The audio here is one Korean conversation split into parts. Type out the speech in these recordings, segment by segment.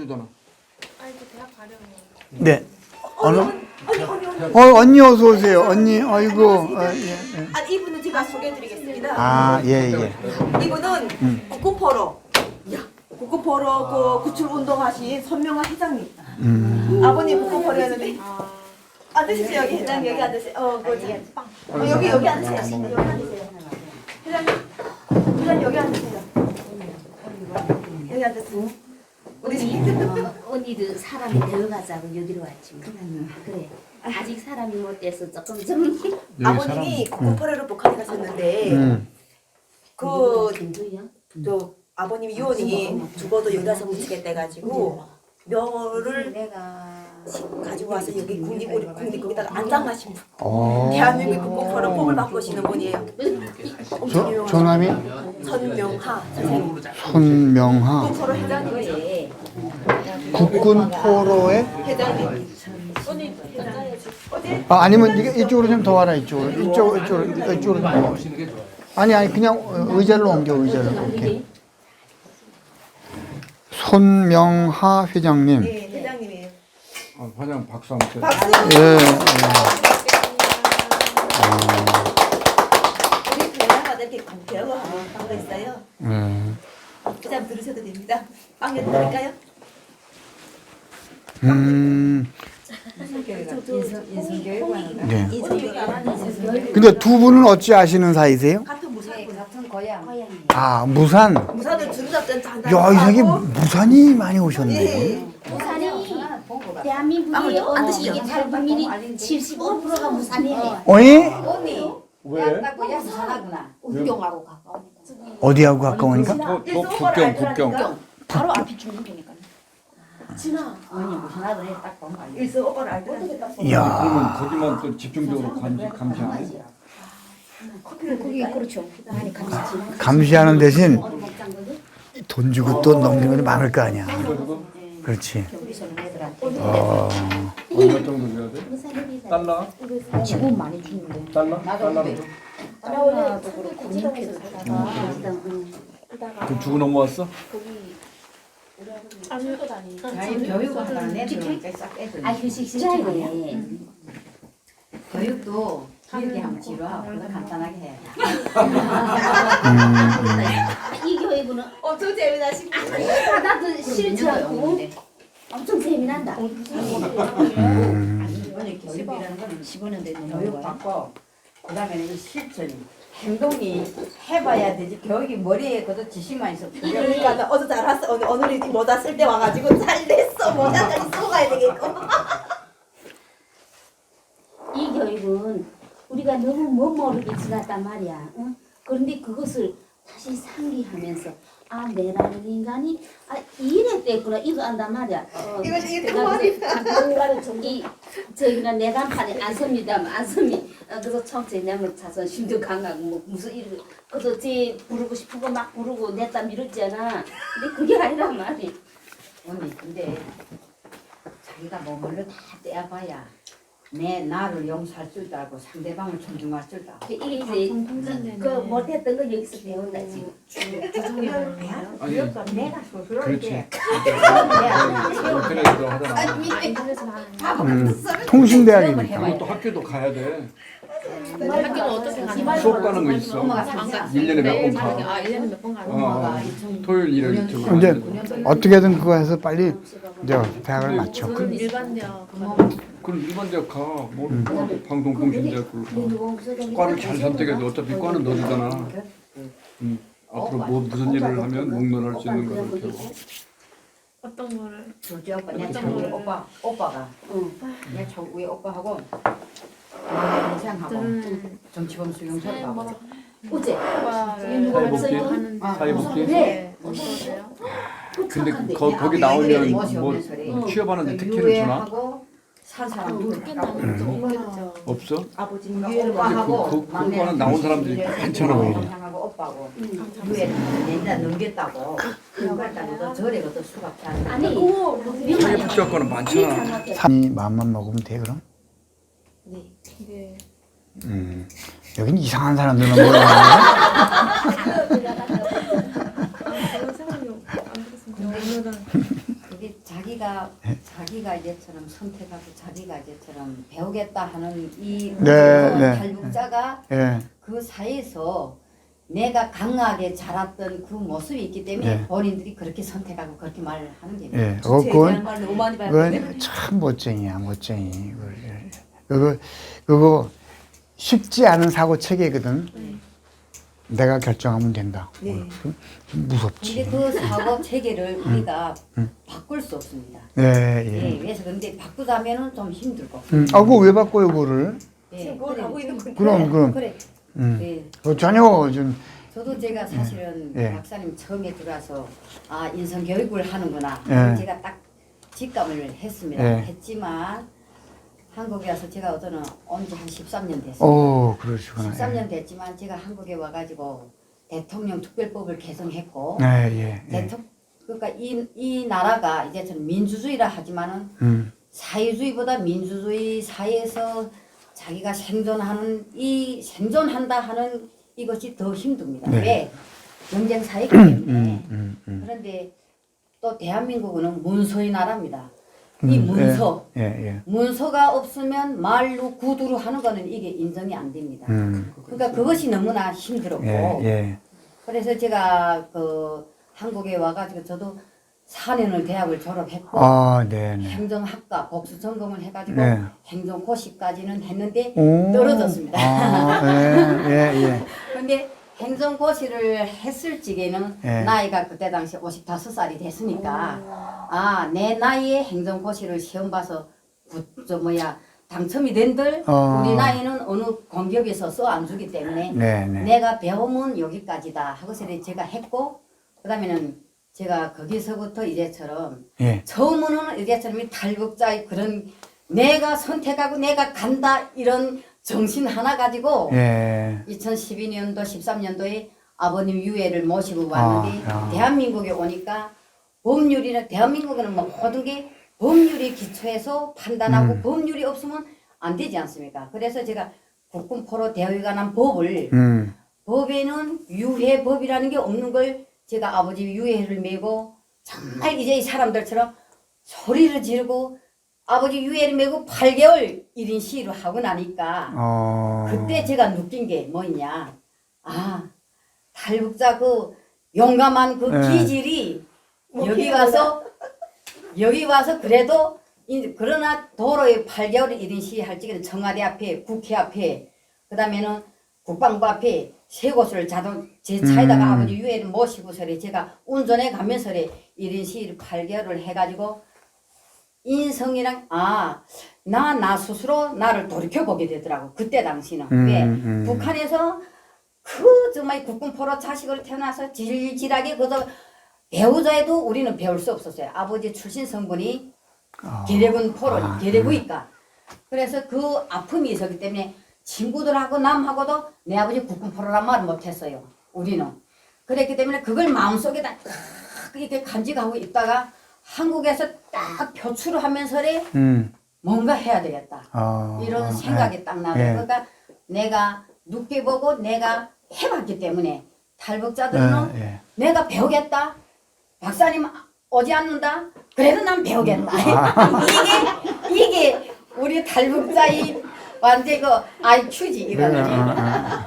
주잖아. 아이고 대학 가려면. 네. 언니 어서 오세요. 언니, 아이고. 예. 이분은 제가 소개해드리겠습니다. 아, 예. 이분은 국군포로, 국군포로 그 구출 운동하신 선명한 회장님. 아버님 국군포로였는데. 앉으시죠, 여기 회장님 여기 앉으세요. 여기 앉으세요. 여기 앉으세요. 회장님 여기 앉으세요. 여기 앉으세요. 우리 언니들 사람이 되어가자고 여기로 왔지. 그래. 아직 사람이 못 돼서 조금 좀. 아버님이 국군포로로 북한에 가셨는데 저 아버님 유언이 죽어도 여기서 묻히겠다 해가지고 묘를 가지고 와서 여기 국립공에다가 안장하신 분. 대한민국 국군포로 뽑을 바꾸시는 분이에요. 엄청 유명하신 조남이? 선명하 선생님. 손명하. 국군포로 회장님이에요. 국군 포로의? 회장님. 아니면 이쪽으로 좀 더 와라, 이쪽으로 좀 와. 아니, 그냥 의자로 옮겨, 의자로. 이렇게. 손명하 회장님. 네, 회장님이에요. 화장 박수 한번 쳐. 박수. 예. 우리 대화마다 이렇게 배우고 방가 있어요. 그냥 들으셔도 됩니다. 방에 드릴까요? 네. 근데 두 분은 어찌 아시는 사이세요? 같은 무산. 같은 고향. 아, 무산. 무산을 주르잡던 장단. 야, 이상하게 무산이 많이 오셨네. 부산이 대한민국의 언니 탈북민이 75%가 무산이에요. 어이? 왜? 우경하고 가까우니까. 어디하고 가까우니까? 국경. 바로 앞이 중국이니까. 진아. 언니 무산하더니 딱 보면 알죠. 일서 오빠를 알더라. 이야. 그러면 거기만 또 집중적으로 감시하네. 그게 그렇죠. 많이 감시지. 감시하는 대신 돈 주고 또 넘기는 건 많을 거 아니야. 그렇지. 얼마 정도 줘야 돼? 달러? 지금 많이 주는데. 달러로? 나도 그렇고 국민패도 그 주고 넘어왔어? 아 휴식 시간에 교육도 길게 하면 지루하고 간단하게 해야 돼. 이 교육은 엄청 재미나시고. 나도 싫지않고 엄청 재미난다. 오늘 교육이라는 건 15년대 교육받고 그다음에는 이 실천이 행동이 해봐야 되지. 교육이 머리에 그저 지식만 있어. 그러니까 어제 잘 왔어. 오늘 모자 쓸 때 와가지고 잘 됐어. 모자까지 쓰고 가야 되겠고. 이 교육은 우리가 너무 모르게 지났단 말이야. 응? 그런데 그것을 다시 상기하면서 내라는 인간이 이랬댔구나 이거 안단 말이야. 이것이 그 말이다. 저기는 내간판에 안섭이 그래서 처음 제냐면 자존심도 강하고 뭐 무슨 일 그래서 제 부르고 싶은 거 막 부르고 냈다 미뤘잖아. 근데 그게 아니란 말이. 언니 근데 자기가 몸을 다 떼어봐야 내 나를 용서할 줄도 알고 상대방을 존중할 줄도 알고. 이게 이제 그 못했던 거 여기서 배운다 지금. 그래서 내가 스스로 그렇지. 이렇게 그래도 하잖아. 통신대학이니까. 그것도 학교도 가야 돼. 학교는 어떻게 가는 수업 가는 거 있어. 엄마가 상상. 1년에 몇 번 가. 1년에 몇 번 가는 토요일, 일요일 이틀. 이제 어떻게든 그거 해서 빨리 이제 대학을 마쳐. 일반대학 그럼 일반 대학 가. 뭐 방송통신대학 과를 잘 선택해도 어차피 과는 너지잖아. 앞으로 뭐 무슨 일을 하면 목론할 수 있는 거를 배워. 어떤 거를 둘째 오빠, 내 차우위 오빠가 내 차우위 오빠하고 동생하고 정치범 수용소하고 어제 사회복지? 사회복지? 네. 어떠세요? 근데 거기 나오면 뭐 취업하는데 특혜를 주나? 하고 산 사람 누구 없겠죠. 없어? 아버지는 오빠하고 그 과는 나온 사람들이 많잖아. 동생하고 오빠하고 유에는 내년 넘겼다고 넘겼다고 저래도 수갑지 않나. 아니 사회복지학과는 많잖아. 산이 마음만 먹으면 돼, 그럼? 네. 여긴 이상한 사람들만 모여. 그런 생각이 안 들었습니다. 오늘은 그게 자기가 이제처럼 선택하고 자기가 이제처럼 배우겠다 하는 이 네. 탈북자가 예. 그 사이에서 내가 강하게 자랐던 그 모습이 있기 때문에 예. 본인들이 그렇게 선택하고 그렇게 말을 하는 게 예. 주체에 대한 그건 말 너무 많이 받았는데. 그건 참 멋쟁이야, 멋쟁이. 그거 쉽지 않은 사고 체계거든. 내가 결정하면 된다. 네. 무섭지. 근데 그 사고 체계를 우리가 바꿀 수 없습니다. 예, 예, 예. 그래서 근데 바꾸자면은 좀 힘들고. 아, 그거 왜 바꿔요, 그거를? 예, 지금 그걸 그래. 하고 있는 건데. 그럼. 그래. 예. 전혀 좀, 저도 제가 사실은 예. 박사님 처음에 들어와서 아 인성 교육을 하는구나. 예. 제가 딱 직감을 했습니다. 예. 했지만 한국에 와서 제가 온 지 한 13년 됐습니다. 오, 그러시구나. 13년 됐지만 제가 한국에 와가지고 대통령 특별법을 개정했고 예, 예. 그러니까 이 나라가 이제 전 민주주의라 하지만은 사회주의보다 민주주의 사회에서 자기가 생존한다 하는 이것이 더 힘듭니다. 네. 왜? 경쟁 사회이기 때문에. 음. 그런데 또 대한민국은 문서의 나라입니다. 이 문서, 예. 문서가 없으면 말로 구두로 하는 거는 이게 인정이 안 됩니다. 그러니까 그것이 너무나 힘들었고. 예. 그래서 제가 그 한국에 와가지고 저도 4년을 대학을 졸업했고 아, 네네. 행정학과 복수 전공을 해가지고 네. 행정고시까지는 했는데 오. 떨어졌습니다. 아, 예. 근데 행정고시를 했을 적에는 예. 나이가 그때 당시 55살이 됐으니까 아, 내 나이에 행정고시를 시험 봐서 당첨이 된들 우리 나이는 어느 공기업에서 써 안 주기 때문에 네네. 내가 배움은 여기까지다 하고서 제가 했고 그다음에는 제가 거기서부터 이제처럼 예. 처음으로는 이제처럼 탈북자의 그런 내가 선택하고 내가 간다 이런 정신 하나 가지고 예. 2012년도 13년도에 아버님 유해를 모시고 왔는데 야. 대한민국에 오니까 법률이나 대한민국에는 뭐 모든 게 법률이 기초해서 판단하고 법률이 없으면 안 되지 않습니까? 그래서 제가 국군포로 대회에 관한 법을 법에는 유해법이라는 게 없는 걸 제가 아버지 유해를 메고 정말 이제 이 사람들처럼 소리를 지르고 아버지 유해를 메고 8개월 1인 시위를 하고 나니까 그때 제가 느낀 게 뭐냐. 아, 탈북자 그 용감한 그 기질이 여기 와서 그래도 그러나 도로에 8개월 1인 시위 할 적에는 청와대 앞에 국회 앞에 그다음에는 국방부 앞에 세 곳을 제 차에다가 아버지 유해를 모시고서래 제가 운전해 가면서래 1인 시위를 8개월을 해가지고 인성이랑 나 스스로 나를 돌이켜보게 되더라고. 그때 당시는. 왜? 북한에서 정말 국군포로 자식을 태어나서 질질하게 그저 배우자 해도 우리는 배울 수 없었어요. 아버지 출신 성분이 계례군 포로, 계례구이까. 그래서 그 아픔이 있었기 때문에 친구들하고 남하고도 내 아버지 국군포로란 말을 못했어요. 우리는. 그랬기 때문에 그걸 마음속에다 딱 이렇게 간직하고 있다가 한국에서 딱 표출을 하면서래 뭔가 해야 되겠다. 이런 생각이 딱 나요. 그러니까 내가 늦게 보고 내가 해봤기 때문에 탈북자들은 내가 배우겠다. 박사님 오지 않는다. 그래도 난 배우겠다. 이게 우리 탈북자의 완전 그 IQ지 이거는.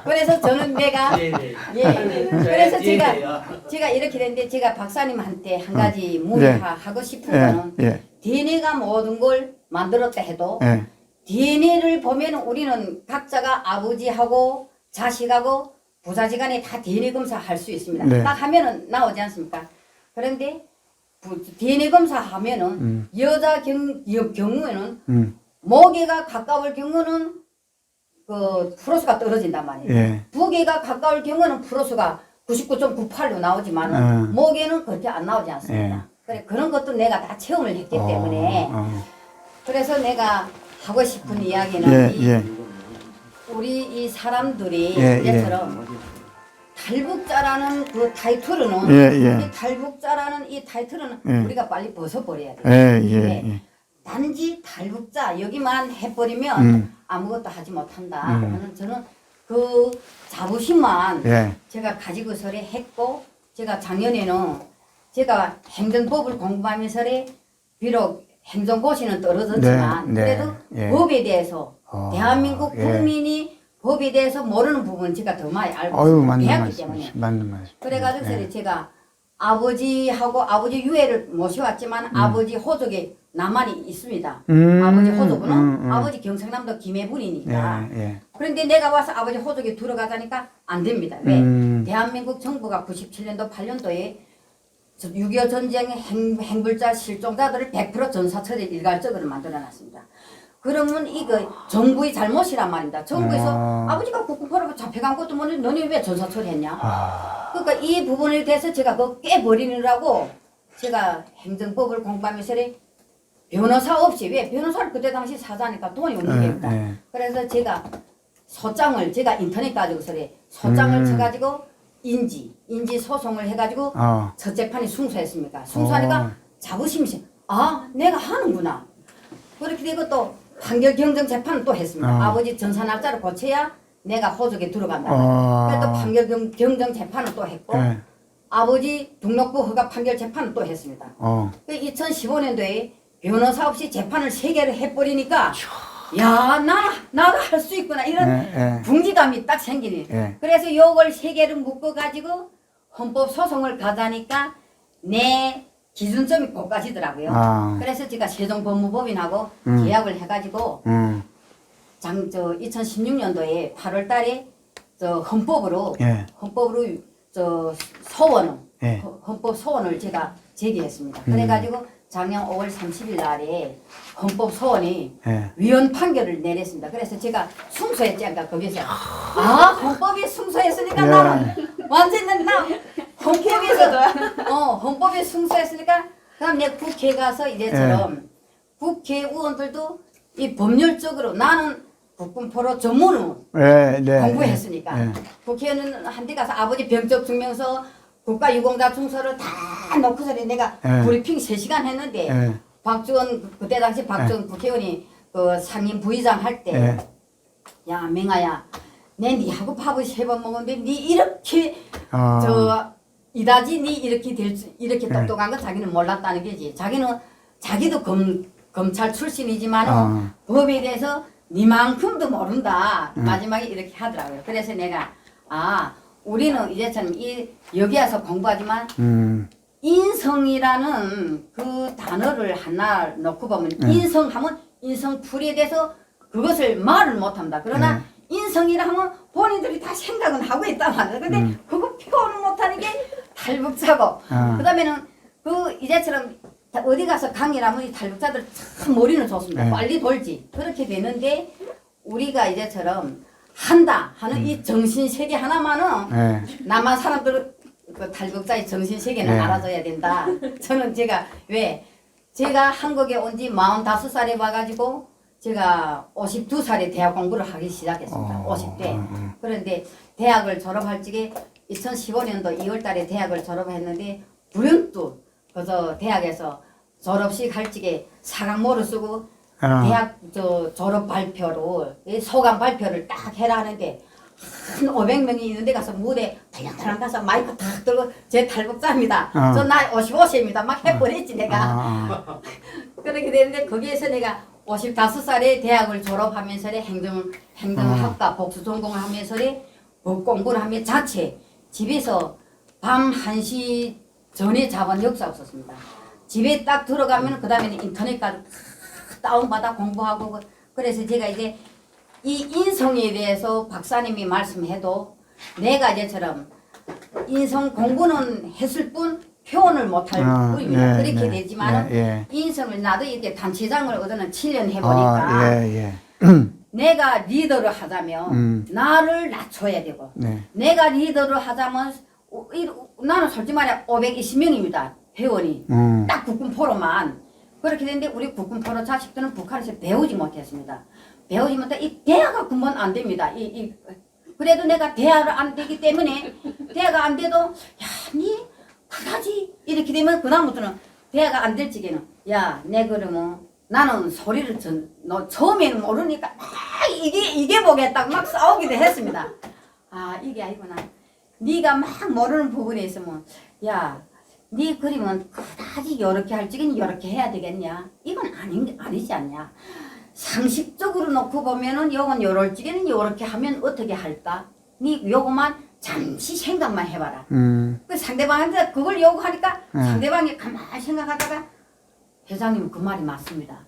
그래서 저는 내가 그래서 제가 이렇게 됐는데 제가 박사님한테 한 가지 문의하고 싶은 거는 DNA가 모든 걸 만들었다 해도 DNA를 보면 우리는 각자가 아버지하고 자식하고 부자지간에 다 DNA 검사 할 수 있습니다. 딱 하면은 나오지 않습니까? 그런데 DNA 검사 하면은 여자 경우에는 모계가 가까울 경우는 그 프로수가 떨어진단 말이에요. 부계가 가까울 경우는 프로수가 99.98로 나오지만 모계는 그렇게 안 나오지 않습니다. 그래 그런 것도 내가 다 체험을 했기 때문에 그래서 내가 하고 싶은 이야기는 우리 이 사람들이 이제처럼 탈북자라는 그 타이틀은 이 탈북자라는 이 타이틀은 우리가 빨리 벗어버려야 돼요. 단지 탈북자 여기만 해버리면 아무것도 하지 못한다. 저는 그 자부심만 제가 가지고서래 했고 제가 작년에는 제가 행정법을 공부하면서래 비록 행정고시는 떨어졌지만 네, 네, 그래도 예. 법에 대해서 대한민국 예. 국민이 법에 대해서 모르는 부분은 제가 더 많이 알고 아유, 있습니다. 맞는 배웠기 때문에. 말씀. 맞는 말씀. 그래가지고 예. 제가 아버지하고 아버지 유해를 모셔왔지만 아버지 호족이 나만이 있습니다. 아버지 호족은 아버지 경상남도 김해분이니까. 예. 그런데 내가 와서 아버지 호족이 들어가자니까 안 됩니다. 왜? 대한민국 정부가 97년도 8년도에 6.25 전쟁 행불자 실종자들을 100% 전사처리 일괄적으로 만들어놨습니다. 그러면 이거 정부의 잘못이란 말입니다. 정부에서 아버지가 국군포로 잡혀간 것도 모르는데 너네 왜 전사처리 했냐? 그러니까 이 부분에 대해서 제가 그거 깨버리느라고 제가 행정법을 공부하면서 변호사 없이, 왜? 변호사를 그때 당시 사자니까 돈이 없는 게입니다. 그래서 제가 소장을, 제가 인터넷 가지고서 소장을 쳐가지고 인지 소송을 해가지고 첫 재판이 승소했습니까? 승소하니까 자부심이 내가 하는구나. 그렇게 되고 또 판결 경정 재판을 또 했습니다. 아버지 전사 날짜를 고쳐야 내가 호적에 들어간다. 그래서 또 판결 경정 재판을 또 했고 아버지 등록부 허가 판결 재판을 또 했습니다. 2015년도에 변호사 없이 재판을 3개를 해버리니까 야, 나도 할 수 있구나 이런 궁지감이 딱 생기네. 그래서 요걸 3개를 묶어가지고 헌법소송을 가자니까 내 기준점이 고가지더라고요. 그래서 제가 세종법무법인하고 계약을 해가지고 2016년도에 8월달에 헌법으로 헌법 소원을 제가 제기했습니다. 그래가지고 작년 5월 30일 날에 헌법 소원이 위헌 판결을 내렸습니다. 그래서 제가 승소했지 않까 거기서 헌법이 승소했으니까 나는 완전히 나 헌법에 승소했으니까 그다음 내 국회에 가서 이제처럼 국회의원들도 이 법률적으로 나는 국군포로 전문으로 공부했으니까 국회의원 한데 가서 아버지 병적 증명서 국가유공자 증서를 다 놓고서 내가 브리핑 3시간 했는데 박주원 그때 당시 박주원 국회의원이 그 상임 부의장 할 때 야 맹아야 내 니하고 밥을 3번 먹었는데 니 이렇게 이다지 니 이렇게 똑똑한 거 자기는 몰랐다는 게지. 자기도 검찰 출신이지만 법에 대해서 니만큼도 모른다. 마지막에 이렇게 하더라고요. 그래서 내가 우리는 이제처럼 여기 와서 공부하지만 인성이라는 그 단어를 하나 놓고 보면 인성하면 인성풀이에 대해서 그것을 말을 못합니다. 그러나 인성이라 하면 본인들이 다 생각은 하고 있단 말이에요. 근데 그거 표현을 못하는 게 탈북자고 그 다음에는 이제처럼 어디 가서 강의를 하면 이 탈북자들 참 머리는 좋습니다. 빨리 돌지. 그렇게 되는데 우리가 이제처럼 한다 하는 이 정신세계 하나만은 남한 사람들 그 탈북자의 정신세계는 알아줘야 된다. 저는 제가 한국에 온 지 45살에 와가지고 제가 52살에 대학 공부를 하기 시작했습니다. 50대. 그런데 대학을 졸업할 적에 2015년도 2월달에 대학을 졸업했는데 불현또 그래서 대학에서 졸업식 할 적에 사각모를 쓰고 대학 졸업 발표로 소감 발표를 딱 해라 하는데 한 500명이 있는데 가서 무대 달랑달랑 가서 마이크 탁 들고 제 탈북자입니다. 저 나이 55세입니다. 막 해버렸지 내가. 그렇게 됐는데 거기에서 내가 55살에 대학을 졸업하면서 행정학과 복수 전공을 하면서 법 공부를 하며 자체 집에서 밤 1시 전에 자본 역사 없었습니다. 집에 딱 들어가면 그 다음에는 인터넷 가서 다운받아 공부하고 그래서 제가 이제 이 인성에 대해서 박사님이 말씀해도 내가 이제처럼 인성 공부는 했을 뿐 표현을 못할 뿐입니다. 그렇게 되지만 인성을 나도 이렇게 단체장을 얻어는 7년 해보니까 내가 리더를 하자면 나를 낮춰야 되고 내가 리더를 하자면 나는 솔직히 말해 520명입니다. 회원이 딱 국군포로만 그렇게 됐는데 우리 국군포로 자식들은 북한에서 배우지 못했습니다. 배우지 못해 이 대화가 근본 안 됩니다. 그래도 내가 대화를 안 되기 때문에 대화가 안 돼도 니 그다지 이렇게 되면 그다음부터는 대화가 안 될 적에는 내 그러면 나는 소리를 너 처음에는 모르니까 이게 뭐겠다고 막 싸우기도 했습니다. 이게 아니구나. 네가 막 모르는 부분에 있으면 네 그림은 그다지 이렇게 할 적엔 이렇게 해야 되겠냐? 이건 아니지 않냐? 상식적으로 놓고 보면은 요건 요럴 적에는 요렇게 하면 어떻게 할까? 네 요거만 잠시 생각만 해봐라. 그 상대방한테 그걸 요구하니까 상대방이 가만히 생각하다가 회장님 그 말이 맞습니다.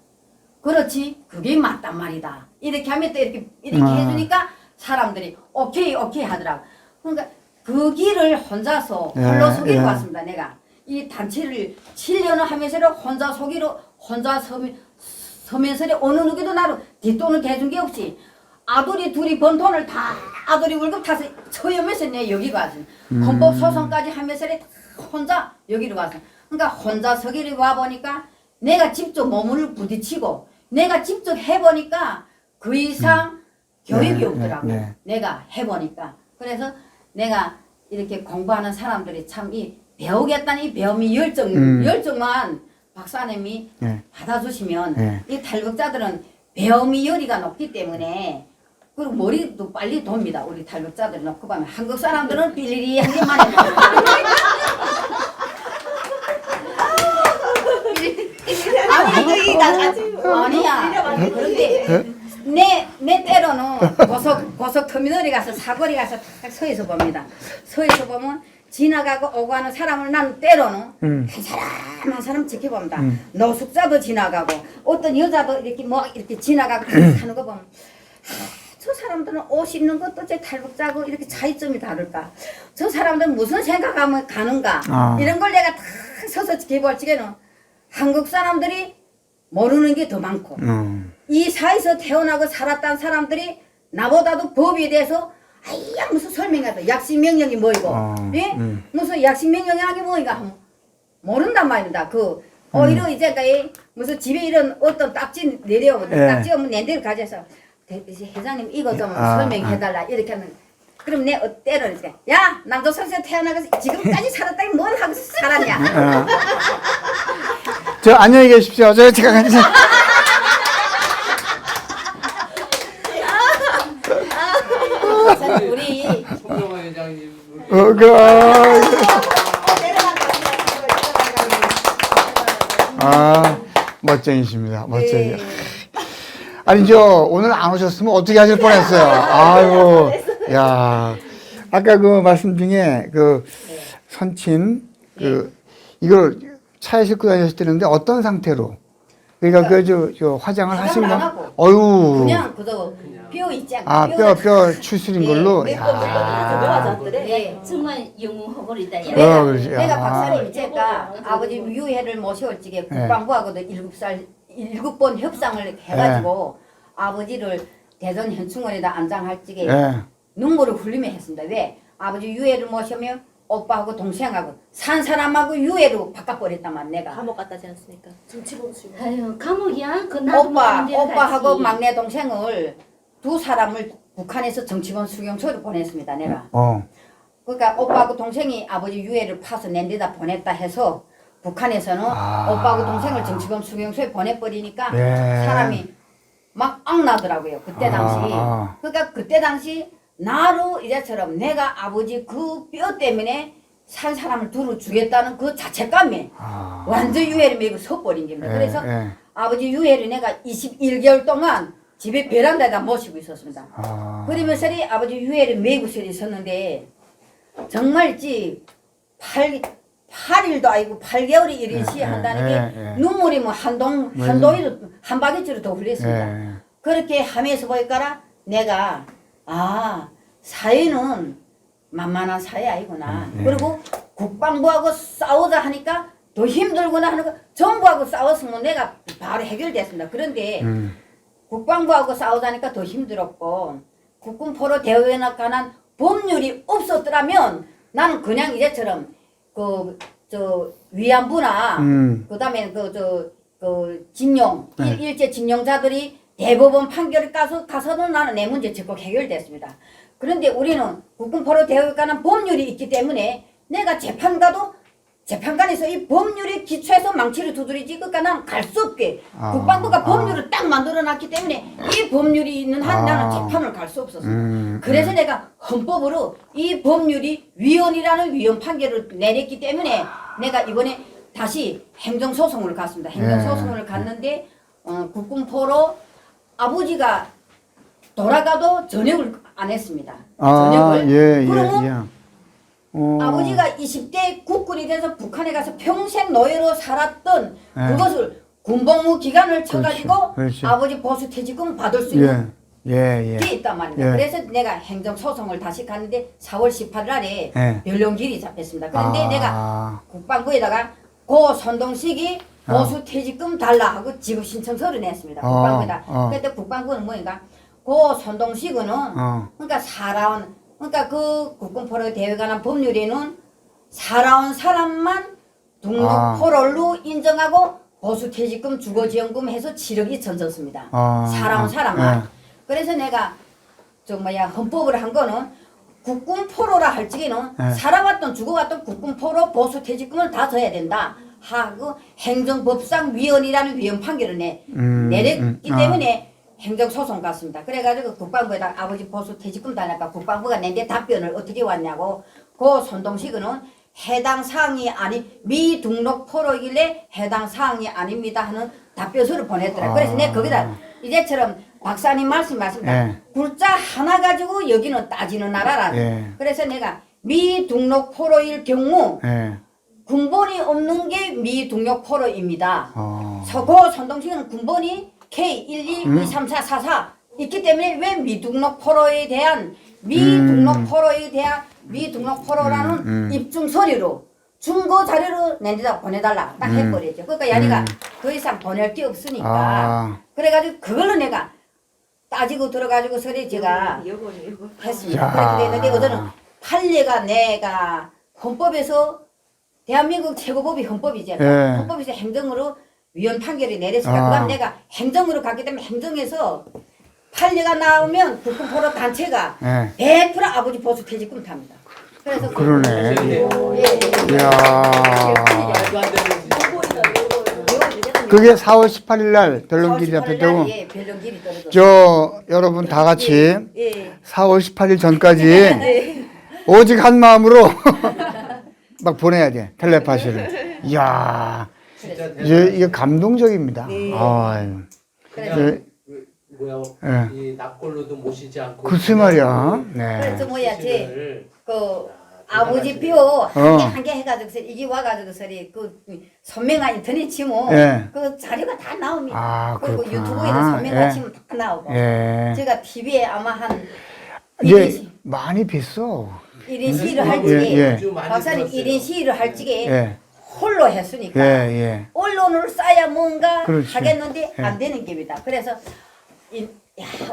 그렇지, 그게 맞단 말이다. 이렇게 하면 또 이렇게 해주니까 사람들이 오케이 하더라고. 그러니까 그 길을 혼자서 홀로 속이고 왔습니다. 내가 이 단체를 7년을 하면서 혼자 속이로 혼자 서면서 어느 누구도 나를 뒷돈을 대준 게 없이 아들이 둘이 번 돈을 다 아들이 월급 타서 처음에서 내 여기 가서 헌법 소송까지 하면서 혼자 여기로 와서 그러니까 혼자 서기를 와 보니까 내가 직접 몸을 부딪히고 내가 직접 해보니까 그 이상 교육이 없더라고. 내가 해보니까. 그래서 내가 이렇게 공부하는 사람들이 참 이 배우겠다는 이 배움이 열정만 박사님이 받아주시면 이 탈북자들은 배움이 열의가 높기 때문에 그리고 머리도 빨리 돕니다. 우리 탈북자들 놓고 보면 한국 사람들은 삐리리하게 많이 아니야. 그런데 내 때로는 고속터미널에 가서 사거리 가서 딱 서 있어 봅니다. 서 있어 보면 지나가고 오고 하는 사람을 난 때로는 한 사람 지켜봅니다. 노숙자도 지나가고 어떤 여자도 이렇게 이렇게 지나가고 하는 거 보면 저 사람들은 옷 입는 것도 제 탈북자고 이렇게 차이점이 다를까? 저 사람들은 무슨 생각하면 가는가? 이런 걸 내가 다 서서 지켜볼 적에는 한국 사람들이 모르는 게 더 많고 이 사회에서 태어나고 살았다는 사람들이 나보다도 법에 대해서 아야 무슨 설명하다 약식명령이 뭐이고 예? 무슨 약식명령이 뭐이가 모른단 말입니다. 그 오히려 이제까지 무슨 집에 이런 어떤 딱지 내려오면 딱지 없는 낸대를 가져서 회장님 이거 좀 설명해달라 이렇게 하면 그럼 내 때로 이제 야 남조선에서 태어나서 지금까지 살았다니 뭘 하고 살았냐? 저 안녕히 계십시오. 저 제가 우리 송정화 회장님. 멋쟁이십니다. 멋쟁이. 아니 오늘 안 오셨으면 어떻게 하실 뻔했어요. 아이고, 야, 아까 그 말씀 중에 그 선친 이걸 차에 싣고 다녔을 때는데 어떤 상태로? 그러니까 저 화장을 하신가? 어유. 그냥 그저 뼈 있지 않고 뼈 추스린 걸로. 네, 정말 영웅허벌이다. 내가 박사님 제가 아버지 유해를 모셔올 적에 국방부하고도 7번 협상을 해가지고 아버지를 대전 현충원에다 안장할 적에 눈물을 흘리며 했습니다. 왜? 아버지 유해를 모시면 오빠하고 동생하고 산 사람하고 유해로 바꿔버렸단 말이야. 내가 감옥 갔다 오지 않습니까? 정치범수. 아유 감옥이야. 그 나도 오빠하고 막내 동생을 두 사람을 북한에서 정치범 수용소로 보냈습니다. 내가. 그러니까 오빠하고 동생이 아버지 유해를 파서 낸 데다 보냈다 해서 북한에서는 오빠하고 동생을 정치범 수용소에 보내버리니까 사람이 막 악나더라고요. 그때 당시. 그러니까 그때 당시 나로 이제처럼 내가 아버지 그 뼈 때문에 산 사람을 두루 주겠다는 그 자책감에 완전 유해를 메고 서버린 겁니다. 그래서 아버지 유해를 내가 21개월 동안 집에 베란다에다 모시고 있었습니다. 그러면서 아버지 유해를 메고서 있었는데 정말지 8일도 아니고 8개월이 이르시 한다는 게 눈물이 뭐 한 동이도 한 바퀴째로 더 흘렸습니다. 그렇게 하면서 보니까 내가 사회는 만만한 사회 아니구나. 그리고 국방부하고 싸우자 하니까 더 힘들구나 하는 거 정부하고 싸웠으면 내가 바로 해결됐습니다. 그런데 국방부하고 싸우자니까 더 힘들었고 국군포로 대우에 관한 법률이 없었더라면 나는 그냥 이제처럼 위안부나 그다음에 징용 일제 징용자들이 대법원 판결을 가서는 나는 내 문제 적극 해결됐습니다. 그런데 우리는 국군포로 대우에 관한 법률이 있기 때문에 내가 재판 가도 재판관에서 이 법률에 기초해서 망치를 두드리지 그러니까 나는 갈 수 없게 국방부가 법률을 딱 만들어놨기 때문에 이 법률이 있는 한 나는 재판을 갈 수 없었습니다. 그래서 내가 헌법으로 이 법률이 위헌이라는 위헌 판결을 내렸기 때문에 내가 이번에 다시 행정소송을 갔습니다. 행정소송을 갔는데 국군포로 아버지가 돌아가도 전역을 안 했습니다. 전역을. 그러면 아버지가 20대 국군이 돼서 북한에 가서 평생 노예로 살았던 그것을 군복무 기간을 쳐가지고 그렇지. 아버지 보수 퇴직금 받을 수 있는 게 있단 말입니다. 그래서 내가 행정소송을 다시 갔는데 4월 18일 날에 변론길이 잡혔습니다. 그런데 내가 국방부에다가 고 손동식이 보수 퇴직금 달라 하고 지급 신청서를 냈습니다. 국방부에다. 그때 국방부는 뭐인가? 고 손동식은 그러니까 살아온 그러니까 그 국군포로 대회에 관한 법률에는 살아온 사람만 등록포로로 인정하고 보수퇴직금 주거지원금 해서 7억 2천 줬습니다. 살아온 사람만. 그래서 내가 헌법을 한 거는 국군포로라 할 적에는 살아왔던 죽어왔던 국군포로 보수퇴직금을 다 줘야 된다 하고 행정법상 위헌이라는 위헌 판결을 내렸기 때문에 행정소송 갔습니다. 그래가지고 국방부에다 아버지 보수 퇴직금 달라니까 국방부가 낸데 답변을 어떻게 왔냐고 그 손동식은 해당 사항이 미등록 포로이길래 해당 사항이 아닙니다 하는 답변서를 보냈더라. 그래서 내가 거기다 이제처럼 박사님 말씀하십니다. 글자 하나 가지고 여기는 따지는 나라라. 그래서 내가 미등록 포로일 경우 군번이 없는 게 미등록 포로입니다. 그 손동식은 군번이 K122344 있기 때문에 왜 미등록 포로에 대한 미등록 포로라는 입증 서류로 증거 자료로 낸 데다 보내달라 딱 해버렸죠. 그러니까 야니가 더 이상 보낼 게 없으니까 그래가지고 그걸로 내가 따지고 들어가지고 서류 제가 했습니다. 그렇게 됐는데 어제는 판례가 내가 헌법에서 대한민국 최고법이 헌법이잖아요. 헌법에서 행정으로 위헌 판결이 내렸으니까 그다음 내가 행정으로 갔기 때문에 행정에서 판례가 나오면 국군포로 단체가 100% 아버지 보수 퇴직금 탑니다. 그래서 그러네. 이야. 그게 4월 18일 날 변론길이 잡혔다고. 변론길이 떨어졌어요. 저 여러분 다 같이 4월 18일 전까지 오직 한 마음으로 막 보내야 돼. 텔레파시를. 이야. 이게 감동적입니다. 그래서 이 납골로도 모시지 않고. 글쎄 말이야. 네. 그래서 그 아버지 뼈 한 개 해가지고 이게 와가지고 그 선명한 인터넷 치면 그 자료가 다 나옵니다. 그리고 유튜브에도 선명한 치면 다 나오고 제가 TV에 아마 한 이제 많이 뵀어. 1인 시위를 할 적에 박사님 1인 시위를 할 적에 홀로 했으니까 언론을 쌓아야 뭔가 하겠는데 안 되는 겁니다. 그래서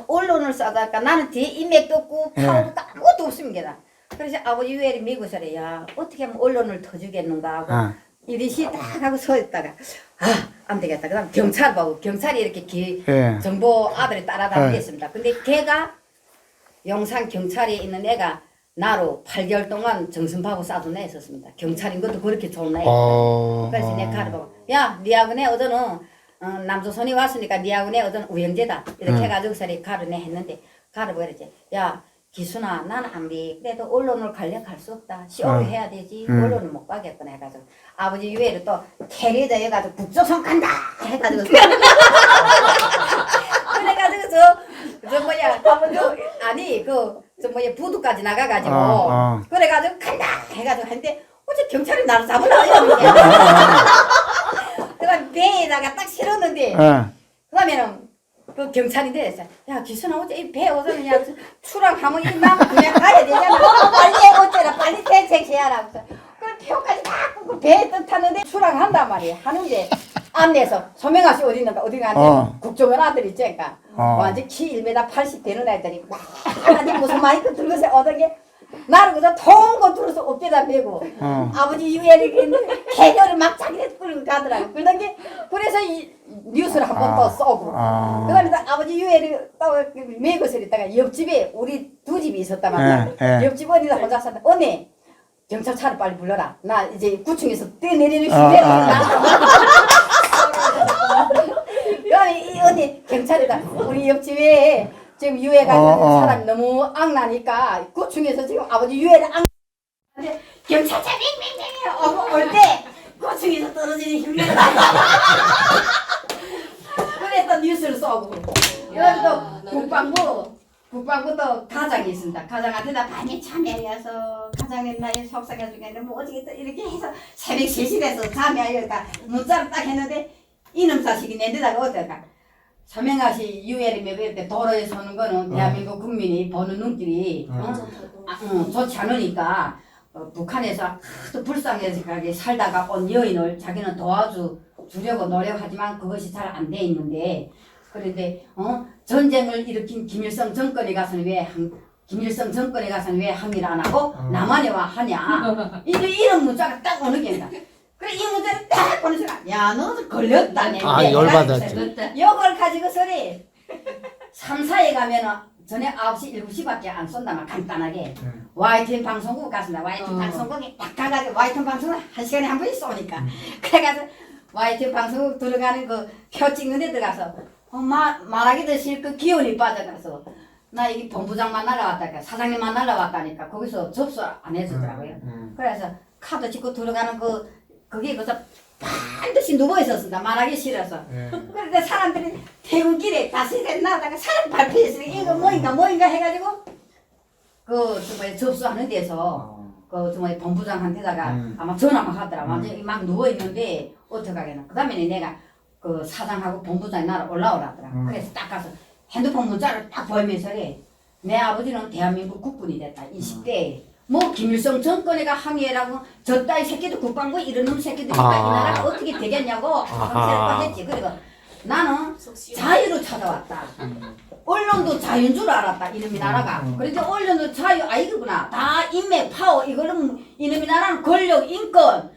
언론을 쌓다가 나는 뒤에 인맥도 없고 파워도 아무것도 없습니다. 그래서 아버지 유해리 미국에서 야 어떻게 하면 언론을 터주겠는가 하고 이리시 딱 하고 서 있다가 안 되겠다. 그 다음 경찰 보고 경찰이 이렇게 정보 아들이 따라다니겠습니다. 근데 걔가 영산 경찰에 있는 애가 나로 8개월 동안 정신파고 싸도 있었습니다. 경찰인 것도 그렇게 좋은 애. 그래서 내가 가를 보고 야 니하고네 어제는 남조선이 왔으니까 니하고네 어제는 우영제다. 이렇게 해가지고 서리 가를 내 했는데 가를 보고 그랬지. 야 기순아 난 아무리 그래도 언론을 갈래 갈 수 없다. 시오를 해야 되지. 언론을 못 가겠구나 해가지고 아버지 유해를 또 캐리더 해가지고 북조선 간다 해가지고 그래가지고 저 뭐야 아니 저 뭐야 부두까지 나가가지고 그래가지고 간다 해가지고 했는데 어제 경찰이 나를 잡으려고 이러는데 그다음 배에다가 딱 실었는데 그다음에는 그 경찰인데 그랬어요. 야 기순아 어제 이 배 어서 그냥 추락하면 이만 그냥 가야 되잖아. 빨리 어쩌라 빨리 대책해야라. 그 표까지 다 끄고 배에 탔는데 추락한단 말이에요. 하는데 안내서 소명아 씨 어디 있는가 어디 가는데 국정원 아들 있잖아. 완전 키 1m 80 되는 애들이 막 무슨 마이크 들고서 얻은 게 나를 그저 통고 들어서 어깨다 메고 아버지 유해를 개녀를 막 자기네 끌고 가더라고. 그러던 게 그래서 이 뉴스를 한 번 또 쏘고 그다음에 아버지 유해를 또 메고서 있다가 옆집에 우리 두 집이 있었단 말이야. 옆집 언니가 혼자 산다. 언니 경찰차를 빨리 불러라. 나 이제 9층에서 뛰어내리는 시대에 그다음에 이 언니 경찰이다. 우리 옆집에 지금 유해가 있는 사람이 너무 악나니까 9층에서 지금 아버지 유해를 경찰차 빙빙빙 올 때 고층에서 떨어지는 힘내다. 그래 또 뉴스를 쏘고. 여기 또 국방부도 가장이 있습니다. 가장한테 나 밤에 참여해서 가장님 나의 속삭여 주겠는데 뭐 어떻게 또 이렇게 해서 새벽 3시 돼서 참여하니까 문자를 딱 했는데 이놈 자식이 내 데다가 어떨까. 서명하시 유해림에 그때 도로에 서는 거는 대한민국 국민이 보는 눈길이 좋지 않으니까 북한에서 하도 불쌍하게 살다가 온 여인을 자기는 도와주려고 노력하지만 그것이 잘 안 돼 있는데 그런데 전쟁을 일으킨 김일성 정권에 가서는 왜 항의를 안 하고 남한에 와 하냐 이런 문자가 딱 오는 게입니다. 그래 이 문제를 딱 보는 순간 야 너 걸렸다 내 열받았죠. 이걸 가지고서리 3, 4에 가면은 전에 9시, 7시밖에 안 쏜다만 간단하게 YTN 방송국 갔습니다. YTN 방송국에 딱 가가지고 YTN 방송을 1시간에 한 번씩 쏘니까 그래가지고 YTN 방송국 들어가는 그 표 찍는 데 들어가서 말하기도 싫고 기운이 빠져가서 나 여기 본부장 만나러 왔다니까 사장님 만나러 왔다니까 거기서 접수 안 해주더라고요. 그래서 카드 찍고 들어가는 거기에 그래서 반드시 누워 있었습니다. 말하기 싫어서. 그런데 사람들이 퇴근길에 다시 나다가 사람 발표했으니까 이거 뭐인가 해가지고 정말 접수하는 데서 정말 본부장한테다가 아마 전화만 하더라. 완전히 막 누워 있는데 어떡하겠나. 그다음에 내가 그 사장하고 본부장이 나를 올라오라더라. 그래서 딱 가서 핸드폰 문자를 딱 보이면서 내 아버지는 대한민국 국군이 됐다. 20대에. 뭐 김일성 정권에가 항의라고 저 따위 새끼들 국방부 이런 놈 새끼들이 이 나라가 어떻게 되겠냐고 했지. 그리고 나는 자유로 찾아왔다. 언론도 자유인 줄 알았다. 이놈이 나라가. 그런데 언론도 자유 아이구나. 다 인맥 파워 이거는 이놈이 나라는 권력 인권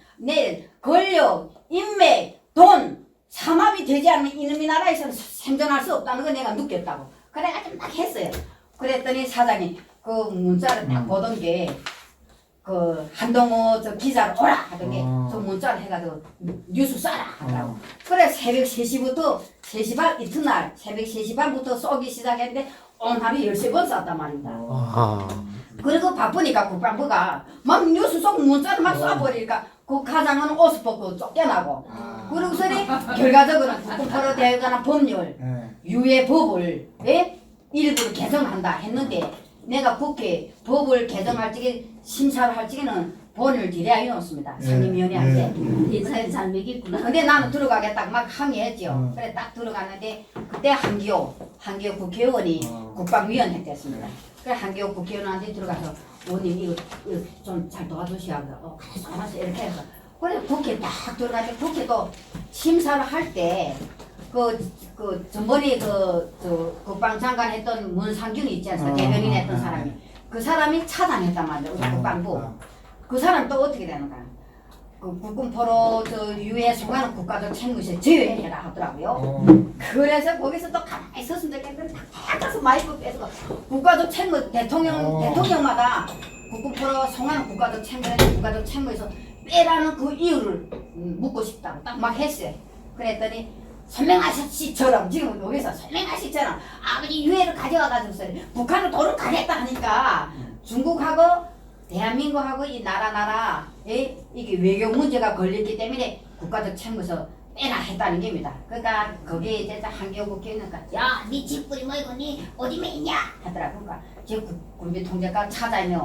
권력 인맥 돈 삼합이 되지 않으면 이놈이 나라에서는 생존할 수 없다는 거 내가 느꼈다고. 그래가지고 막 했어요. 그랬더니 사장이 그 문자를 딱 보던 게 한동호 저 기자를 오라 하던 게 저 문자를 해가지고 뉴스 쏴라 하더라고. 그래 새벽 3시부터 3시 반 이튿날 새벽 3시 반부터 쏘기 시작했는데 오늘 하루 13번 쐈단 말입니다. 그리고 바쁘니까 국방부가 막 뉴스 쏘고 문자를 막 쏴버리니까 그 가장은 옷을 벗고 쫓겨나고 그러고서는 결과적으로는 국군포로 되어 관한 법률 유해법을 일부를 개정한다 했는데 내가 국회 법을 개정할 적에 심사를 할 적에는 본을 디레아 해놓습니다. 상임위원회한테. 인사에 잘 먹겠구나. 근데 나는 들어가겠다고 막 항의했죠. 그래 딱 들어갔는데 그때 한기호 국회의원이 국방위원회 됐습니다. 그래 한기호 국회의원한테 들어가서 의원님 이거 좀 잘 도와주시야. 알았어 이렇게 해서 그래 국회 딱 들어가서 국회도 심사를 할 때 전번에 국방장관 했던 문상균이 있지 않습니까? 대변인 했던 사람이. 그 사람이 차장했단 말이에요. 우리 국방부. 그 사람 또 어떻게 되는가? 국군포로 유해 송환 국가적 책무실 제외해라 하더라고요. 그래서 거기서 또 가만히 있었으면 좋겠는데 딱 가서 마이크 빼서 국가적 책무 대통령마다 국군포로 송환 국가적 책무에서 빼라는 그 이유를 묻고 싶다고 딱 막 했어요. 그랬더니 설명하시처럼 지금 여기서 설명하시처럼 아버지 유해를 가져와가지고서 북한을 도를 가겠다 하니까 중국하고 대한민국하고 이 나라에 이게 외교 문제가 걸렸기 때문에 국가적 책무에서 빼라 했다는 겁니다. 그러니까 거기에 이제 한기호 국회의원이니까 야, 네 집불이 뭐이고 니 어디 매 있냐 하더라고. 그러니까 제 군비통제과 찾아있는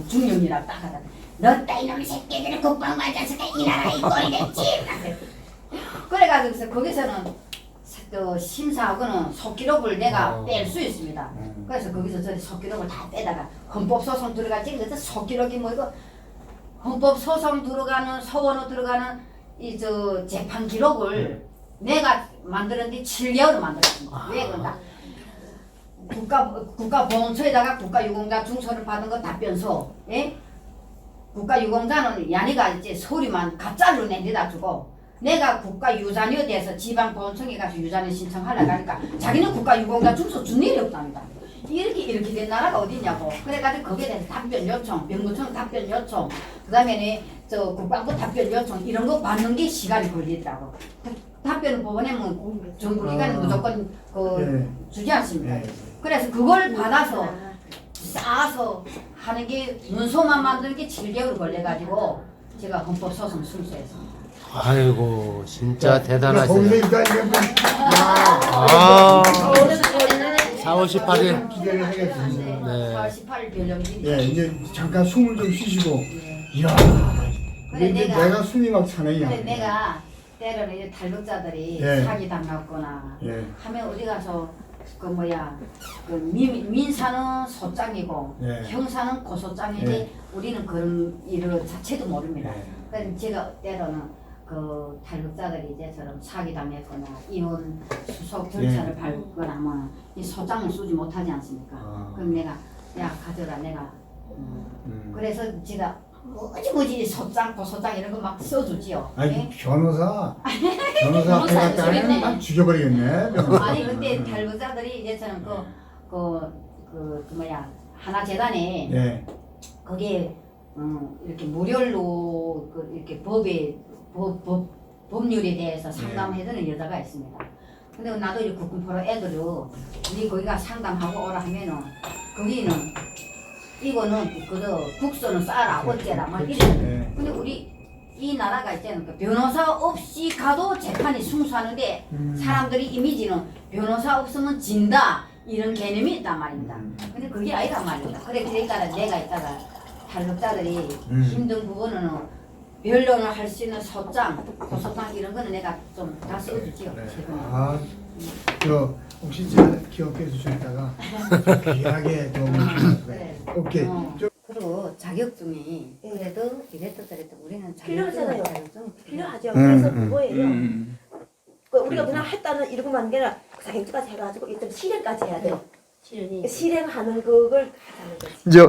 중령이라고 딱 하더라. 너 따위놈의 새끼들은 국방부 앉아서 이 나라에 꼴이 됐지. 그래가지고 거기서는 심사하고는 속기록을 내가 뺄 수 있습니다. 그래서 거기서 저 속기록을 다 빼다가 헌법소송 들어갔지. 그래서 속기록이 뭐이고 헌법소송 들어가는 소원으로 들어가는 이 재판 기록을 내가 만들었는데 7개월을 만들었습니다. 왜 그런가? 국가보훈처에다가 국가유공자 중소를 받은 거 답변서, 국가유공자는 야니가 이제 서류만 가짜로 내다 주고. 내가 국가유산에 대해서 지방보훈청에 가서 유산을 신청하려고 하니까 자기는 국가유공자 중소 준 일이 없답니다. 이렇게 된 나라가 어디냐고. 그래가지고 거기에 대해서 답변 요청, 병무청 답변 요청, 그 다음에는 국방부 답변 요청 이런 거 받는 게 시간이 걸리더라고. 답변을 보내면 정부기관이 무조건 주지 않습니까? 그래서 그걸 받아서 쌓아서 하는 게 문서만 만드는 게 7개월 걸려가지고 제가 헌법소송 순수해서 아이고 진짜 대단하시네. 거기서 일단 이게 뭐, 아 4월 18일. 기대를 하겠습니다. 네. 4월 18일 별령일이. 예, 이제 잠깐 숨을 좀 쉬시고. 이야, 그래, 이게 내가 숨이 막 차네. 근데 내가 때로는 이 탈북자들이 예. 사기 당했거나 예. 하면 어디 가서 그 뭐야 그 민사는 소장이고 예. 형사는 고소장인데 예. 우리는 그런 일 자체도 모릅니다. 예. 그러니까 제가 때로는 그 탈북자들이 이제처럼 사기 당했거나 이혼 수속 절차를 예. 밟거나 하면 이 소장을 쓰지 못하지 않습니까? 아. 그럼 내가 야 가져라 내가 그래서 제가 뭐지 소장 고소장 이런 거 막 써주지요. 아니 예? 변호사 앞에 갔다 하면 막 죽여버리겠네. 아니 근데 탈북자들이 이제처럼 그 뭐야 하나 재단에 예. 거기에 이렇게 무료로 그 이렇게 법률에 대해서 상담해주는 여자가 있습니다. 근데 나도 이 국군포로 애들을 우리 거기가 상담하고 오라 하면은 거기는 이거는 그거 국소는 싸라 어째라 막 이래. 예. 근데 우리 이 나라가 있잖아요. 그 변호사 없이 가도 재판이 승소하는데 사람들이 이미지는 변호사 없으면 진다 이런 개념이 있단 말입니다. 근데 그게 아니란 말입니다. 그러니까 내가 있다가 탈북자들이 힘든 부분은 변론을 할 수 있는 소장, 고소장 이런 거는 내가 좀 다 써주지요. 네. 최근에. 아, 혹시 잘 기억해 주셨다가 귀하게 도움을 주셔서 그래. 오케이. 그리고 자격증이 그래도 이랬다 저랬다 우리는 필요하잖아요. 자격증 필요하죠. 그래서 음. 그거예요. 음. 그 우리가 그냥 했다는 이러고만 하는 게 아니라 자격증까지 해가지고 일단 실행까지 해야 돼요. 실행하는 그걸 하자는 거지. 이제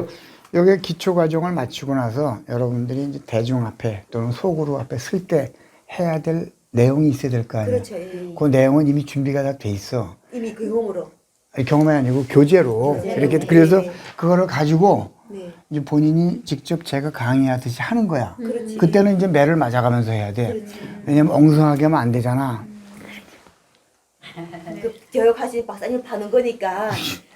여기 기초 과정을 마치고 나서 여러분들이 이제 대중 앞에 또는 소그룹 앞에 쓸 때 해야 될 내용이 있어야 될 거 아니에요. 그렇죠. 예. 그 내용은 이미 준비가 다 돼 있어. 이미 그 용으로. 아니, 경험이 아니고 교재로 교재로. 이렇게 네. 그래서 그거를 가지고 네. 이제 본인이 직접 제가 강의하듯이 하는 거야. 그렇지. 그때는 이제 매를 맞아가면서 해야 돼. 그렇지. 왜냐면 엉성하게 하면 안 되잖아. 그 교육하신 박사님 파는 거니까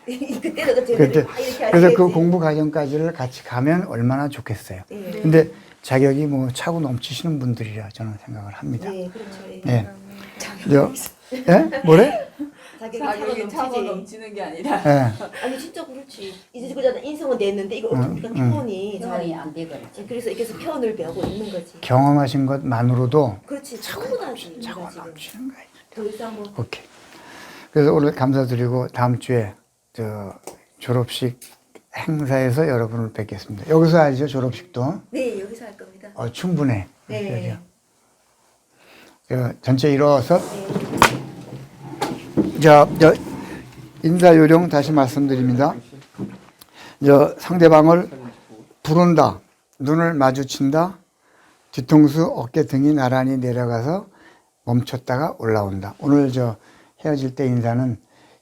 그때는 그 그때 저희들이 막 이렇게 그래서 하시겠지. 그 공부 과정까지를 같이 가면 얼마나 좋겠어요. 예. 근데 자격이 뭐 차고 넘치시는 분들이라 저는 생각을 합니다. 네, 그렇죠. 예. 네. 예? 뭐래? 자격이 차고 넘치는 게 아니라 예. 아니 진짜 그렇지. 이제 그잖아 인성은 냈는데 이거 어떻게 우리가 표현이 경험이 안 되거든. 그래서 이렇게 해서 표현을 배우고 있는 거지. 경험하신 것만으로도 그렇지. 충분하지. 차고 우리가 지금. 넘치는 거예요. 더 이상 뭐 오케이. 그래서 오늘 감사드리고 다음 주에 저 졸업식 행사에서 여러분을 뵙겠습니다. 여기서 하죠, 졸업식도. 네, 여기서 할 겁니다. 충분해. 네. 전체 일어서 자, 인사 요령 다시 말씀드립니다. 상대방을 부른다, 눈을 마주친다, 뒤통수, 어깨 등이 나란히 내려가서 멈췄다가 올라온다. 오늘 헤어질 때 인사는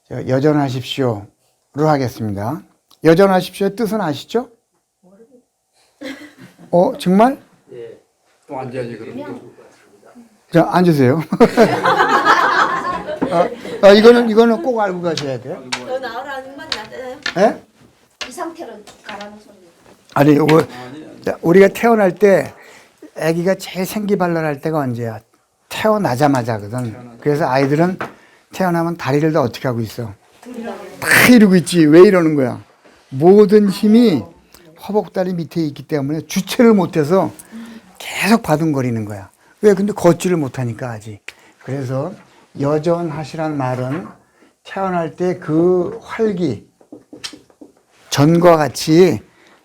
여전하십시오로 하겠습니다. 여전하십시오의 뜻은 아시죠? 정말? 예. 또 앉아야지 그럼. 자, 앉으세요. 이거는 꼭 알고 가셔야 돼요. 더 나으라는 말 나잖아요. 예? 이 상태로 가라는 소리. 아니, 자, 우리가 태어날 때 아기가 제일 생기발랄할 때가 언제야? 태어나자마자거든. 그래서 아이들은 태어나면 다리를 다 어떻게 하고 있어? 다 이러고 있지. 왜 이러는 거야? 모든 힘이 허벅다리 밑에 있기 때문에 주체를 못해서 계속 바둥거리는 거야. 왜? 근데 걷지를 못하니까 아직. 그래서 여전하시란 말은 태어날 때 그 활기, 전과 같이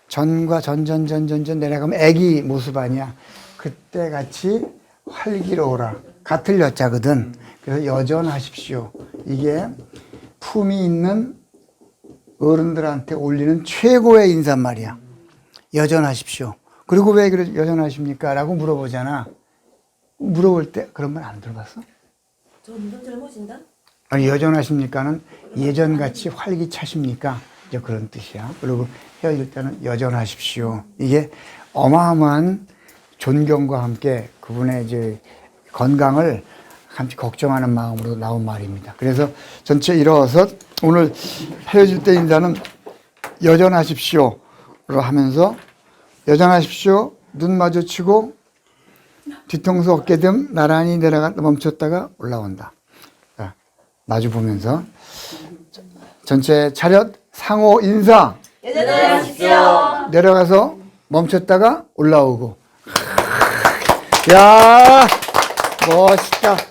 전과 전전 내려가면 애기 모습 아니야. 그때 같이 활기로워라. 같을 여자거든. 그래서 여전하십시오. 이게 품이 있는 어른들한테 올리는 최고의 인사말이야. 여전하십시오. 그리고 왜 그래 여전하십니까? 라고 물어보잖아. 물어볼 때 그런 말 안 들어봤어? 점점 젊어진다? 아니, 여전하십니까는 예전같이 활기차십니까? 이제 그런 뜻이야. 그리고 헤어질 때는 여전하십시오. 이게 어마어마한 존경과 함께 그분의 이제 건강을 함께 걱정하는 마음으로 나온 말입니다. 그래서 전체 일어서 오늘 헤어질 때 인사는 여전하십시오로 하면서 여전하십시오. 눈 마주치고 뒤통수 어깨 등 나란히 내려가 멈췄다가 올라온다. 자, 마주 보면서 전체 차렷 상호 인사. 여자들 내려가서 멈췄다가 올라오고. 야, 멋있다.